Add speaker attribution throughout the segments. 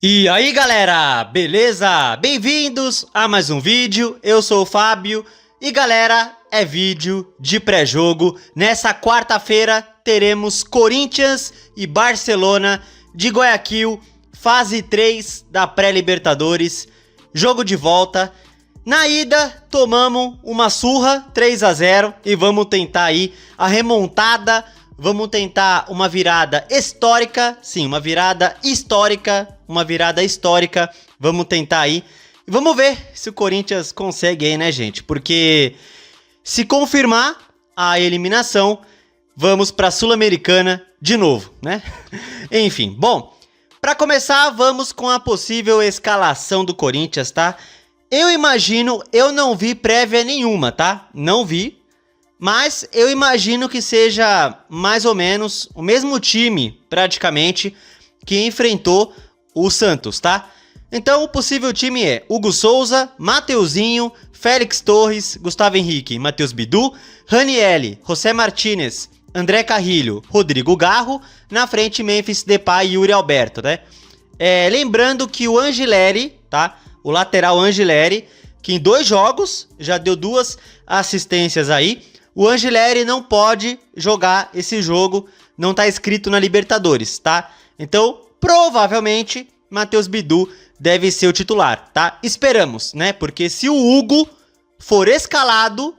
Speaker 1: E aí galera, beleza? Bem-vindos a mais um vídeo, eu sou o Fábio e galera, é vídeo de pré-jogo. Nessa quarta-feira teremos Corinthians e Barcelona de Guayaquil, fase 3 da pré-Libertadores, jogo de volta. Na ida tomamos uma surra 3-0 e vamos tentar aí a remontada. Vamos tentar uma virada histórica, sim, uma virada histórica, vamos tentar aí. E vamos ver se o Corinthians consegue aí, né, gente? Porque se confirmar a eliminação, vamos para a Sul-Americana de novo, né? Enfim, bom, para começar, vamos com a possível escalação do Corinthians, tá? Eu imagino, eu não vi prévia nenhuma, tá? Não vi. Mas eu imagino que seja mais ou menos o mesmo time, praticamente, que enfrentou o Santos, tá? Então o possível time é Hugo Souza, Mateuzinho, Félix Torres, Gustavo Henrique, Matheus Bidu, Ranielli, José Martinez, André Carrilho, Rodrigo Garro, na frente Memphis Depay e Yuri Alberto, né? Lembrando que o Angileri, tá? O lateral Angileri, que em 2 jogos já deu 2 assistências aí. O Angileri não pode jogar esse jogo, não tá escrito na Libertadores, tá? Então, provavelmente, Matheus Bidu deve ser o titular, tá? Esperamos, né? Porque se o Hugo for escalado,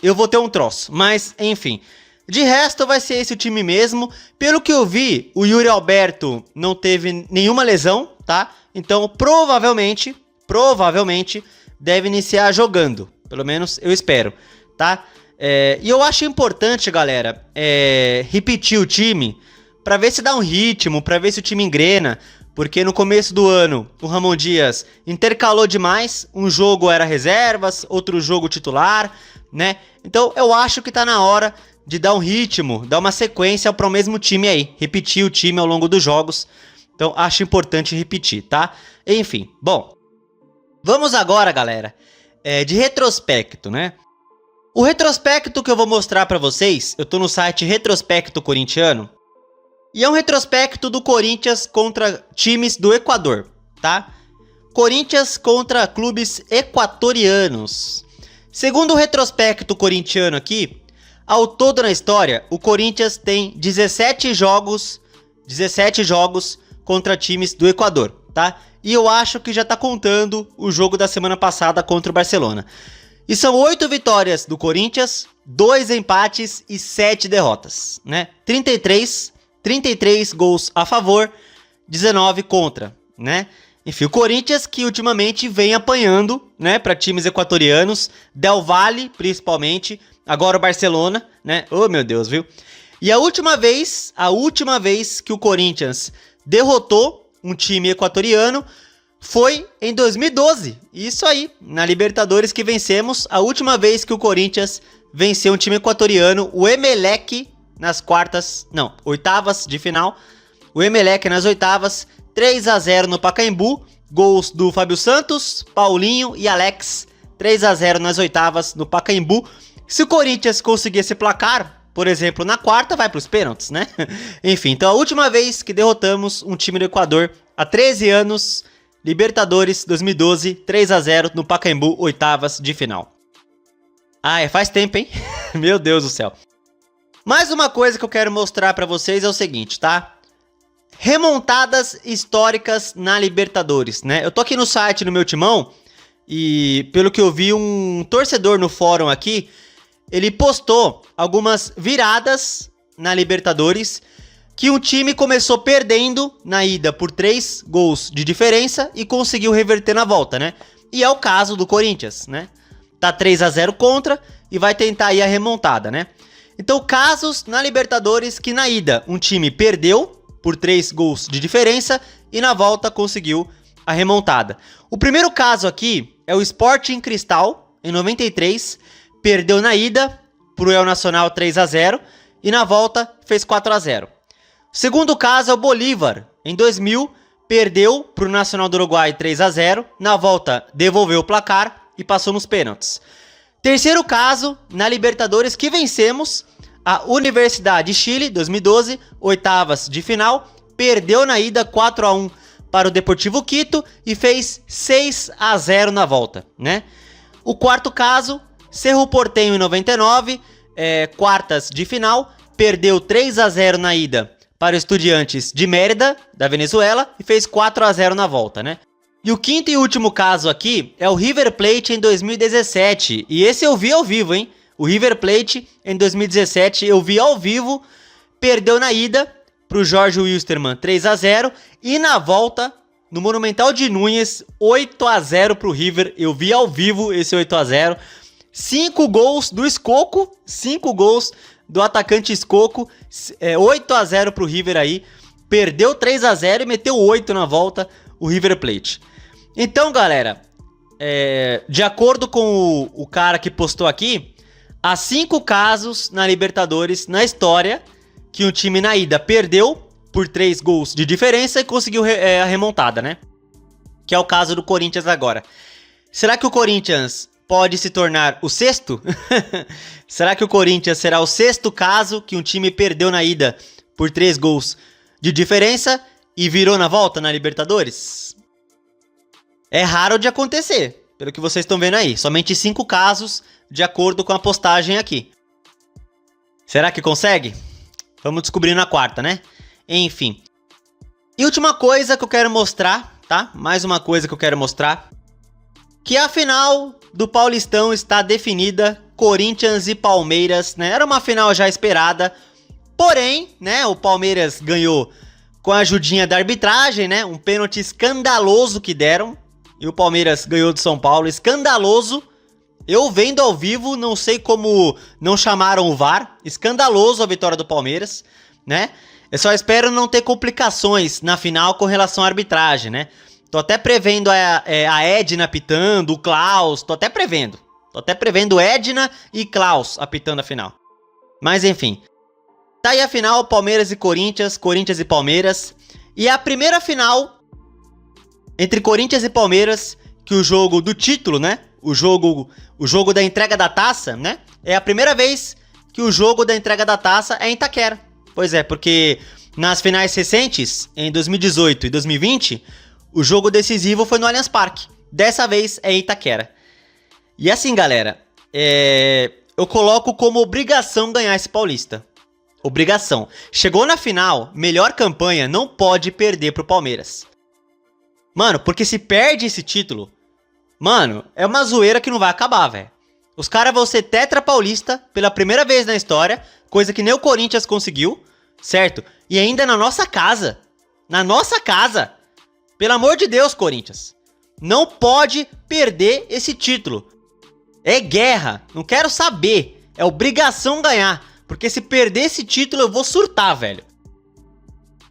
Speaker 1: eu vou ter um troço. Mas, enfim, de resto vai ser esse o time mesmo. Pelo que eu vi, o Yuri Alberto não teve nenhuma lesão, tá? Então, provavelmente, deve iniciar jogando. Pelo menos eu espero, tá? E eu acho importante, galera, repetir o time pra ver se dá um ritmo, pra ver se o time engrena. Porque no começo do ano, o Ramon Dias intercalou demais. Um jogo era reservas, outro jogo titular, né? Então eu acho que tá na hora de dar um ritmo, dar uma sequência para o mesmo time aí. Repetir o time ao longo dos jogos. Então acho importante repetir, tá? Enfim, bom. Vamos agora, galera, de retrospecto, né? O retrospecto que eu vou mostrar pra vocês, eu tô no site Retrospecto Corintiano, e é um retrospecto do Corinthians contra times do Equador, tá? Corinthians contra clubes equatorianos. Segundo o retrospecto corintiano aqui, ao todo na história, o Corinthians tem 17 jogos contra times do Equador, tá? E eu acho que já tá contando o jogo da semana passada contra o Barcelona. E são 8 vitórias do Corinthians, 2 empates e 7 derrotas, né? 33 gols a favor, 19 contra, né? Enfim, o Corinthians que ultimamente vem apanhando, né, para times equatorianos, Del Valle principalmente, agora o Barcelona, né? Oh, meu Deus, viu? E a última vez que o Corinthians derrotou um time equatoriano foi em 2012, isso aí, na Libertadores que vencemos, a última vez que o Corinthians venceu um time equatoriano, o Emelec nas oitavas de final, o Emelec nas oitavas, 3-0 no Pacaembu, gols do Fábio Santos, Paulinho e Alex, 3-0 nas oitavas no Pacaembu. Se o Corinthians conseguir esse placar, por exemplo, na quarta, vai para os pênaltis, né? Enfim, então a última vez que derrotamos um time do Equador, há 13 anos, Libertadores 2012, 3-0 no Pacaembu, oitavas de final. Faz tempo, hein? Meu Deus do céu. Mais uma coisa que eu quero mostrar para vocês é o seguinte, tá? Remontadas históricas na Libertadores, né? Eu tô aqui no site, no meu timão, e pelo que eu vi, um torcedor no fórum aqui, ele postou algumas viradas na Libertadores que um time começou perdendo na ida por 3 gols de diferença e conseguiu reverter na volta, né? E é o caso do Corinthians, né? Tá 3-0 contra e vai tentar aí a remontada, né? Então, casos na Libertadores que na ida um time perdeu por 3 gols de diferença e na volta conseguiu a remontada. O primeiro caso aqui é o Sporting Cristal, em 93, perdeu na ida pro El Nacional 3-0 e na volta fez 4-0. O segundo caso é o Bolívar, em 2000, perdeu pro Nacional do Uruguai 3-0, na volta devolveu o placar e passou nos pênaltis. Terceiro caso, na Libertadores que vencemos, a Universidade de Chile, 2012, oitavas de final, perdeu na ida 4-1 para o Deportivo Quito e fez 6-0 na volta, né? O quarto caso, Cerro Porteño em 99, quartas de final, perdeu 3-0 na ida para o Estudiantes de Mérida, da Venezuela, e fez 4-0 na volta, né? E o quinto e último caso aqui é o River Plate em 2017, e esse eu vi ao vivo, hein? O River Plate em 2017 eu vi ao vivo, perdeu na ida para o Jorge Wilstermann 3-0 e na volta, no Monumental de Núñez, 8-0 para o River, eu vi ao vivo esse 8-0, 5 gols do Escoco, 5 gols do atacante Escoco, 8-0 pro River aí, perdeu 3-0 e meteu 8 na volta, o River Plate. Então, galera, de acordo com o cara que postou aqui, há 5 casos na Libertadores, na história, que um time na ida perdeu por 3 gols de diferença e conseguiu a remontada, né? Que é o caso do Corinthians agora. Será que o Corinthians pode se tornar o sexto? Será que o Corinthians será o sexto caso que um time perdeu na ida por 3 gols de diferença e virou na volta na Libertadores? É raro de acontecer, pelo que vocês estão vendo aí. Somente 5 casos, de acordo com a postagem aqui. Será que consegue? Vamos descobrir na quarta, né? Enfim. E última coisa que eu quero mostrar, tá? Mais uma coisa que eu quero mostrar. Que a final do Paulistão está definida, Corinthians e Palmeiras, né? Era uma final já esperada, porém, né, o Palmeiras ganhou com a ajudinha da arbitragem, né? Um pênalti escandaloso que deram, e o Palmeiras ganhou do São Paulo, escandaloso. Eu vendo ao vivo, não sei como não chamaram o VAR, escandaloso a vitória do Palmeiras, né? Eu só espero não ter complicações na final com relação à arbitragem, né? Tô até prevendo a Edna apitando, o Klaus, tô até prevendo Edna e Klaus apitando a final. Mas enfim, tá aí a final, Palmeiras e Corinthians, Corinthians e Palmeiras. E a primeira final entre Corinthians e Palmeiras, que o jogo do título, né? O jogo da entrega da taça, né? É a primeira vez que o jogo da entrega da taça é em Itaquera. Pois é, porque nas finais recentes, em 2018 e 2020... o jogo decisivo foi no Allianz Parque. Dessa vez é em Itaquera. E assim, galera, eu coloco como obrigação ganhar esse Paulista. Obrigação. Chegou na final, melhor campanha, não pode perder pro Palmeiras. Mano, porque se perde esse título, mano, é uma zoeira que não vai acabar, velho. Os caras vão ser tetra paulista pela primeira vez na história, coisa que nem o Corinthians conseguiu, certo? E ainda na nossa casa. Na nossa casa. Pelo amor de Deus, Corinthians. Não pode perder esse título. É guerra. Não quero saber. É obrigação ganhar. Porque se perder esse título, eu vou surtar, velho.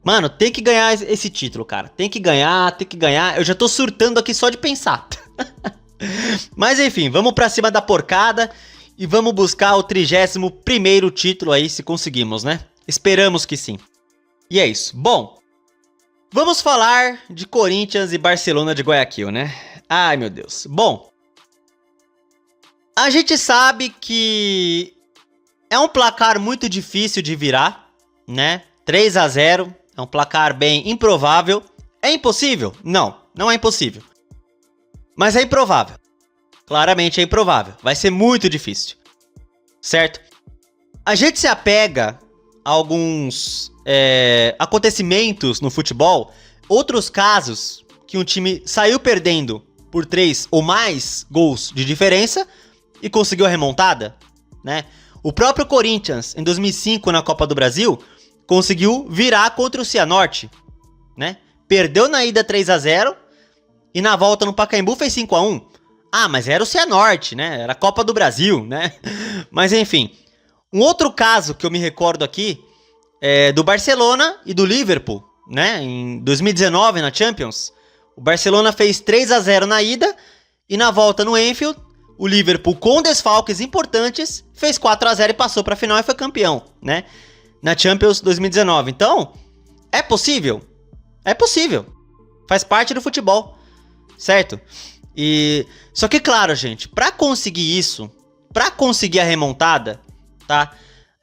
Speaker 1: Mano, tem que ganhar esse título, cara. Tem que ganhar, tem que ganhar. Eu já tô surtando aqui só de pensar. Mas enfim, vamos pra cima da porcada. E vamos buscar o 31º título aí, se conseguimos, né? Esperamos que sim. E é isso. Bom, vamos falar de Corinthians e Barcelona de Guayaquil, né? Ai, meu Deus. Bom, a gente sabe que é um placar muito difícil de virar, né? 3-0, é um placar bem improvável. É impossível? Não, não é impossível. Mas é improvável. Claramente é improvável. Vai ser muito difícil. Certo? A gente se apega a alguns acontecimentos no futebol, outros casos que um time saiu perdendo por 3 ou mais gols de diferença e conseguiu a remontada, né? O próprio Corinthians, em 2005, na Copa do Brasil, conseguiu virar contra o Cianorte, né? Perdeu na ida 3-0 e na volta no Pacaembu fez 5-1. Ah, mas era o Cianorte, né? Era a Copa do Brasil, né? Mas enfim, um outro caso que eu me recordo aqui é do Barcelona e do Liverpool, né? Em 2019, na Champions, o Barcelona fez 3-0 na ida e na volta no Anfield, o Liverpool, com desfalques importantes, fez 4-0 e passou para a final e foi campeão, né? Na Champions 2019. Então, é possível? É possível. Faz parte do futebol, certo? Só que, claro, gente, para conseguir isso, para conseguir a remontada, tá?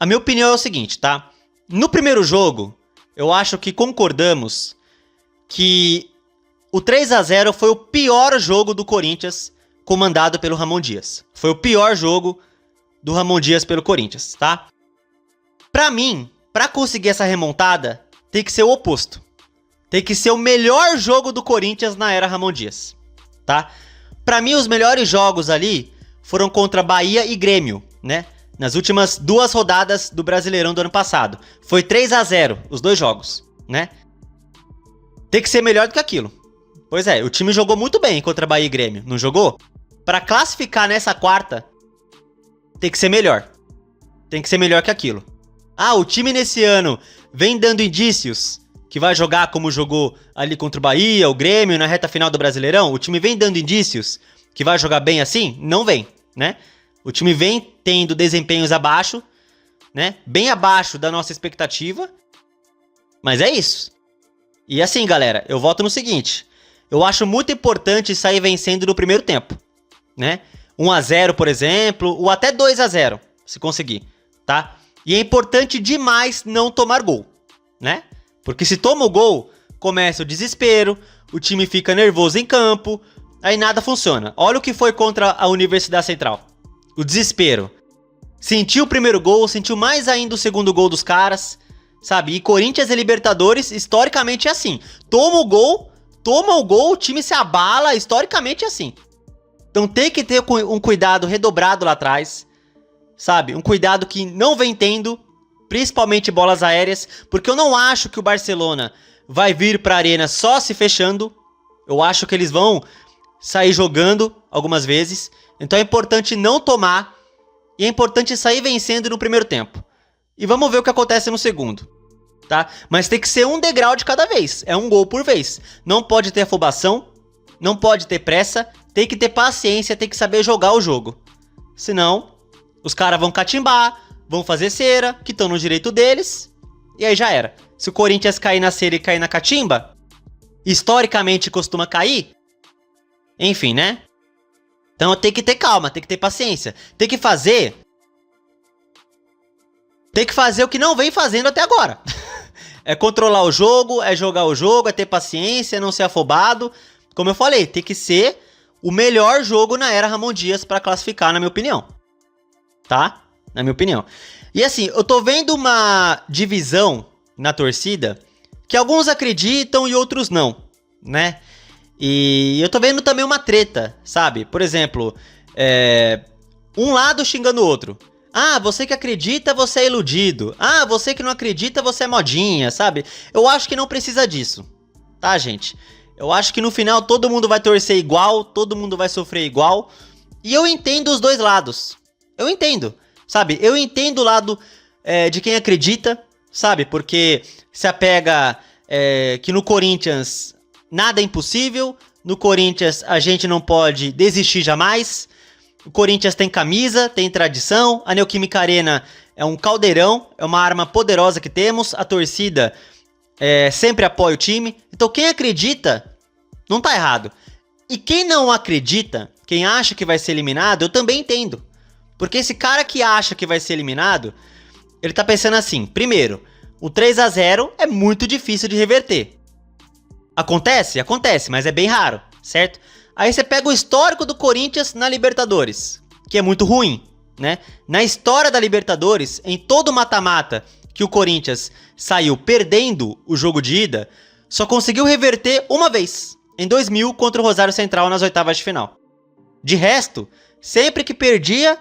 Speaker 1: A minha opinião é o seguinte, tá? No primeiro jogo, eu acho que concordamos que o 3-0 foi o pior jogo do Corinthians comandado pelo Ramon Dias. Foi o pior jogo do Ramon Dias pelo Corinthians, tá? Pra mim, pra conseguir essa remontada, tem que ser o oposto. Tem que ser o melhor jogo do Corinthians na era Ramon Dias, tá? Pra mim, os melhores jogos ali foram contra Bahia e Grêmio, né? Nas últimas 2 rodadas do Brasileirão do ano passado. Foi 3-0 os 2 jogos, né? Tem que ser melhor do que aquilo. Pois é, o time jogou muito bem contra Bahia e Grêmio, não jogou? Pra classificar nessa quarta, tem que ser melhor. Tem que ser melhor que aquilo. Ah, o time nesse ano vem dando indícios que vai jogar como jogou ali contra o Bahia, o Grêmio, na reta final do Brasileirão. O time vem dando indícios que vai jogar bem assim? Não vem, né? O time vem tendo desempenhos abaixo, né? Bem abaixo da nossa expectativa. Mas é isso. E assim, galera, eu volto no seguinte. Eu acho muito importante sair vencendo no primeiro tempo, né? 1-0, por exemplo, ou até 2-0, se conseguir, tá? E é importante demais não tomar gol, né? Porque se toma o gol, começa o desespero, o time fica nervoso em campo, aí nada funciona. Olha o que foi contra a Universidade Central. O desespero. Sentiu o primeiro gol, sentiu mais ainda o segundo gol dos caras, sabe? E Corinthians e Libertadores, historicamente é assim. Toma o gol, o time se abala, historicamente é assim. Então tem que ter um cuidado redobrado lá atrás, sabe? Um cuidado que não vem tendo, principalmente bolas aéreas, porque eu não acho que o Barcelona vai vir pra arena só se fechando. Eu acho que eles vão sair jogando algumas vezes. Então é importante não tomar e é importante sair vencendo no primeiro tempo. E vamos ver o que acontece no segundo, tá? Mas tem que ser um degrau de cada vez, é um gol por vez. Não pode ter afobação, não pode ter pressa, tem que ter paciência, tem que saber jogar o jogo. Senão, os caras vão catimbar, vão fazer cera, que estão no direito deles, e aí já era. Se o Corinthians cair na cera e cair na catimba, historicamente costuma cair, enfim, né? Então tem que ter calma, tem que ter paciência, tem que fazer o que não vem fazendo até agora. É controlar o jogo, é jogar o jogo, é ter paciência, é não ser afobado. Como eu falei, tem que ser o melhor jogo na era Ramon Dias pra classificar, na minha opinião. Tá? Na minha opinião. E assim, eu tô vendo uma divisão na torcida que alguns acreditam e outros não, né? E eu tô vendo também uma treta, sabe? Por exemplo, um lado xingando o outro. Ah, você que acredita, você é iludido. Ah, você que não acredita, você é modinha, sabe? Eu acho que não precisa disso, tá, gente? Eu acho que no final todo mundo vai torcer igual, todo mundo vai sofrer igual. E eu entendo os dois lados. Eu entendo, sabe? Eu entendo o lado de quem acredita, sabe? Porque se apega que no Corinthians nada é impossível. No Corinthians a gente não pode desistir jamais. O Corinthians tem camisa, tem tradição. A Neoquímica Arena é um caldeirão, é uma arma poderosa que temos. A torcida sempre apoia o time. Então quem acredita não tá errado. E quem não acredita, quem acha que vai ser eliminado, eu também entendo. Porque esse cara que acha que vai ser eliminado, ele tá pensando assim: primeiro, o 3-0 é muito difícil de reverter. Acontece? Acontece, mas é bem raro, certo? Aí você pega o histórico do Corinthians na Libertadores, que é muito ruim, né? Na história da Libertadores, em todo mata-mata que o Corinthians saiu perdendo o jogo de ida, só conseguiu reverter uma vez, em 2000, contra o Rosário Central nas oitavas de final. De resto, sempre que perdia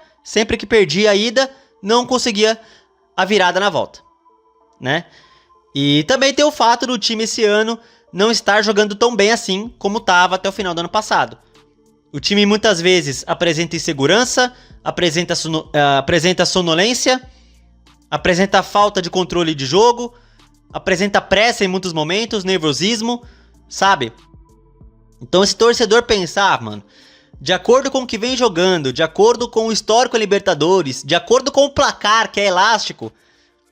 Speaker 1: a ida, não conseguia a virada na volta, né? E também tem o fato do time esse ano não estar jogando tão bem assim como estava até o final do ano passado. O time muitas vezes apresenta insegurança, apresenta sonolência, apresenta falta de controle de jogo, apresenta pressa em muitos momentos, nervosismo, sabe? Então esse torcedor pensar, mano, de acordo com o que vem jogando, de acordo com o histórico Libertadores, de acordo com o placar que é elástico,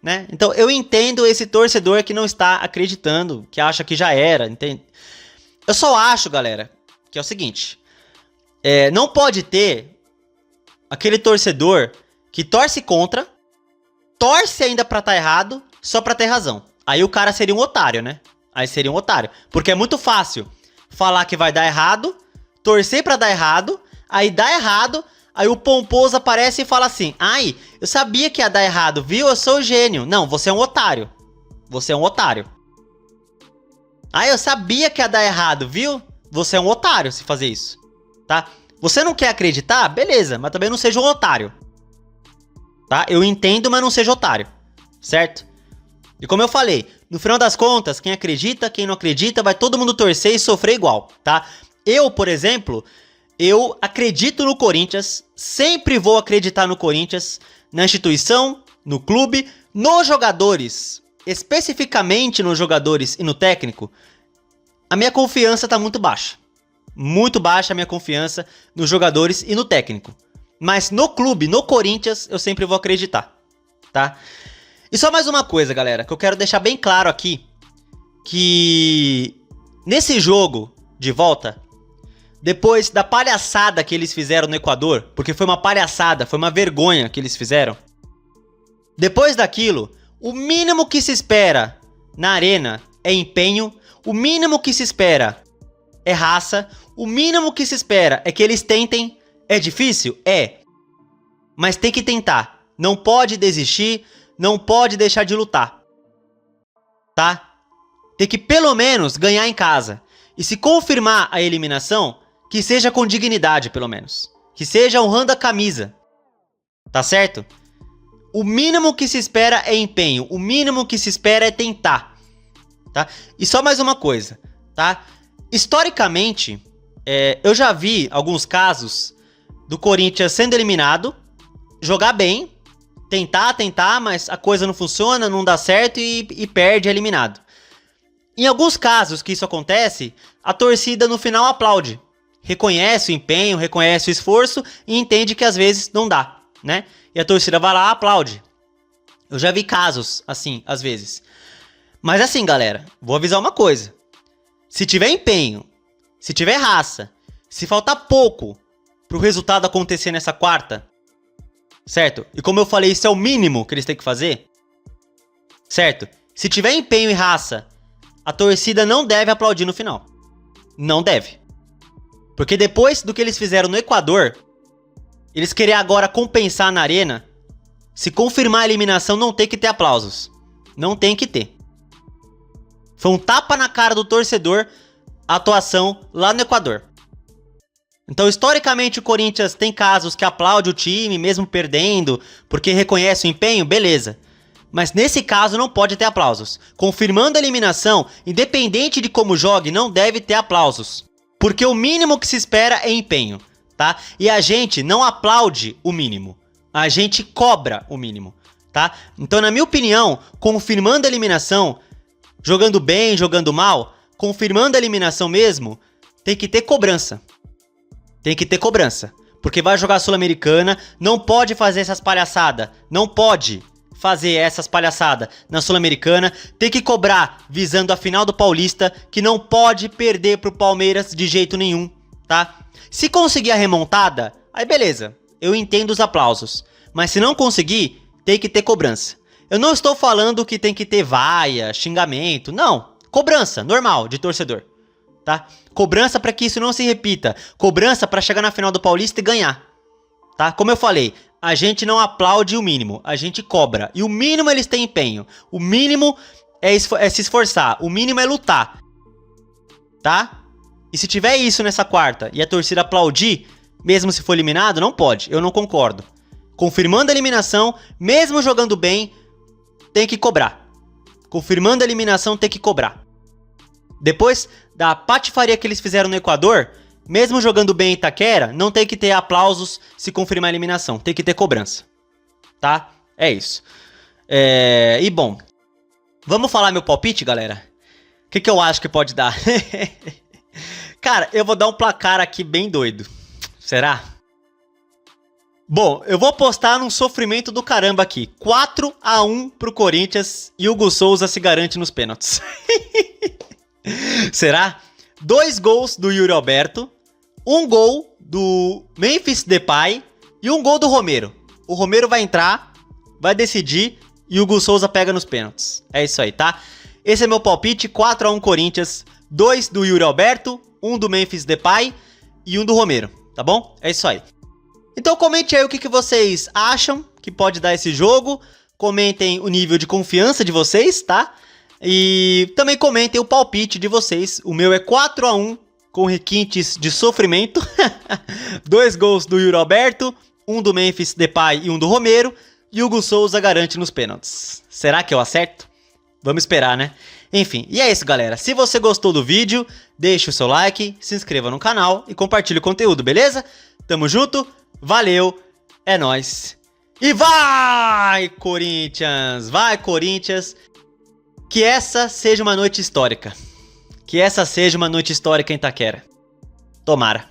Speaker 1: né? Então eu entendo esse torcedor que não está acreditando, que acha que já era, entende? Eu só acho, galera, que é o seguinte: não pode ter aquele torcedor que torce contra, torce ainda pra estar errado, só pra ter razão. aí o cara seria um otário, né? Aí seria um otário. Porque é muito fácil falar que vai dar errado, torcer pra dar errado, aí dá errado, aí o pomposo aparece e fala assim: ai, eu sabia que ia dar errado, viu? Eu sou o gênio. Não, você é um otário. Você é um otário. Ai, eu sabia que ia dar errado, viu? Você é um otário se fazer isso, tá? Você não quer acreditar? Beleza, mas também não seja um otário. Tá? Eu entendo, mas não seja otário. Certo? E como eu falei, no final das contas, quem acredita, quem não acredita, vai todo mundo torcer e sofrer igual, tá? Eu, por exemplo, eu acredito no Corinthians, sempre vou acreditar no Corinthians, na instituição, no clube, nos jogadores, especificamente nos jogadores e no técnico. A minha confiança tá muito baixa. Muito baixa a minha confiança nos jogadores e no técnico. Mas no clube, no Corinthians, eu sempre vou acreditar, tá? E só mais uma coisa, galera, que eu quero deixar bem claro aqui, que nesse jogo de volta, depois da palhaçada que eles fizeram no Equador, porque foi uma palhaçada, foi uma vergonha que eles fizeram, depois daquilo, o mínimo que se espera na arena é empenho, o mínimo que se espera é raça, o mínimo que se espera é que eles tentem. É difícil? É. Mas tem que tentar. Não pode desistir, não pode deixar de lutar. Tá? Tem que pelo menos ganhar em casa. E se confirmar a eliminação, que seja com dignidade pelo menos. Que seja honrando a camisa. Tá certo? O mínimo que se espera é empenho. O mínimo que se espera é tentar. Tá? E só mais uma coisa, tá? Historicamente, eu já vi alguns casos do Corinthians sendo eliminado, jogar bem, tentar, mas a coisa não funciona, não dá certo e perde, é eliminado. Em alguns casos que isso acontece, a torcida no final aplaude. Reconhece o empenho, reconhece o esforço e entende que às vezes não dá, né? E a torcida vai lá e aplaude. Eu já vi casos assim, às vezes. Mas assim, galera, vou avisar uma coisa. Se tiver empenho, se tiver raça, se faltar pouco pro resultado acontecer nessa quarta, certo? E como eu falei, isso é o mínimo que eles têm que fazer, certo? Se tiver empenho e raça, a torcida não deve aplaudir no final. Não deve. Porque depois do que eles fizeram no Equador, eles querem agora compensar na arena. Se confirmar a eliminação, não tem que ter aplausos. Não tem que ter. Foi um tapa na cara do torcedor a atuação lá no Equador. Então, historicamente, o Corinthians tem casos que aplaude o time, mesmo perdendo, porque reconhece o empenho, beleza. Mas nesse caso não pode ter aplausos. Confirmando a eliminação, independente de como jogue, não deve ter aplausos. Porque o mínimo que se espera é empenho, tá? E a gente não aplaude o mínimo. A gente cobra o mínimo, tá? Então, na minha opinião, confirmando a eliminação, jogando bem, jogando mal, confirmando a eliminação mesmo, tem que ter cobrança. Tem que ter cobrança. Porque vai jogar a Sul-Americana, não pode fazer essas palhaçadas. Não pode fazer essas palhaçadas na Sul-Americana. Tem que cobrar visando a final do Paulista, que não pode perder pro Palmeiras de jeito nenhum, tá? Se conseguir a remontada, aí beleza, eu entendo os aplausos. Mas se não conseguir, tem que ter cobrança. Eu não estou falando que tem que ter vaia, xingamento, não. Cobrança, normal, de torcedor, tá? Cobrança para que isso não se repita. Cobrança para chegar na final do Paulista e ganhar, tá? Como eu falei, a gente não aplaude o mínimo, a gente cobra. E o mínimo eles têm empenho. O mínimo é se esforçar, o mínimo é lutar, tá? E se tiver isso nessa quarta e a torcida aplaudir, mesmo se for eliminado, não pode, eu não concordo. Confirmando a eliminação, mesmo jogando bem, tem que cobrar. Confirmando a eliminação, tem que cobrar. Depois da patifaria que eles fizeram no Equador, mesmo jogando bem em Itaquera, não tem que ter aplausos se confirmar a eliminação. Tem que ter cobrança. Tá? É isso. E bom, vamos falar meu palpite, galera? O que eu acho que pode dar? Cara, eu vou dar um placar aqui bem doido. Será? Bom, eu vou apostar num sofrimento do caramba aqui. 4-1 pro Corinthians e o Hugo Souza se garante nos pênaltis. Será? 2 gols do Yuri Alberto, 1 gol do Memphis Depay e 1 gol do Romero. O Romero vai entrar, vai decidir e o Hugo Souza pega nos pênaltis. É isso aí, tá? Esse é meu palpite, 4 a 1 Corinthians, 2 do Yuri Alberto, 1 do Memphis Depay e 1 do Romero, tá bom? É isso aí. Então comente aí o que vocês acham que pode dar esse jogo, comentem o nível de confiança de vocês, tá? E também comentem o palpite de vocês, o meu é 4 a 1 com requintes de sofrimento, 2 gols do Yuri Alberto, 1 do Memphis Depay e 1 do Romero, e o Hugo Souza garante nos pênaltis. Será que eu acerto? Vamos esperar, né? Enfim, e é isso, galera. Se você gostou do vídeo, deixe o seu like, se inscreva no canal e compartilhe o conteúdo, beleza? Tamo junto, valeu, é nóis. E vai, Corinthians! Vai, Corinthians! Que essa seja uma noite histórica. Que essa seja uma noite histórica em Itaquera. Tomara.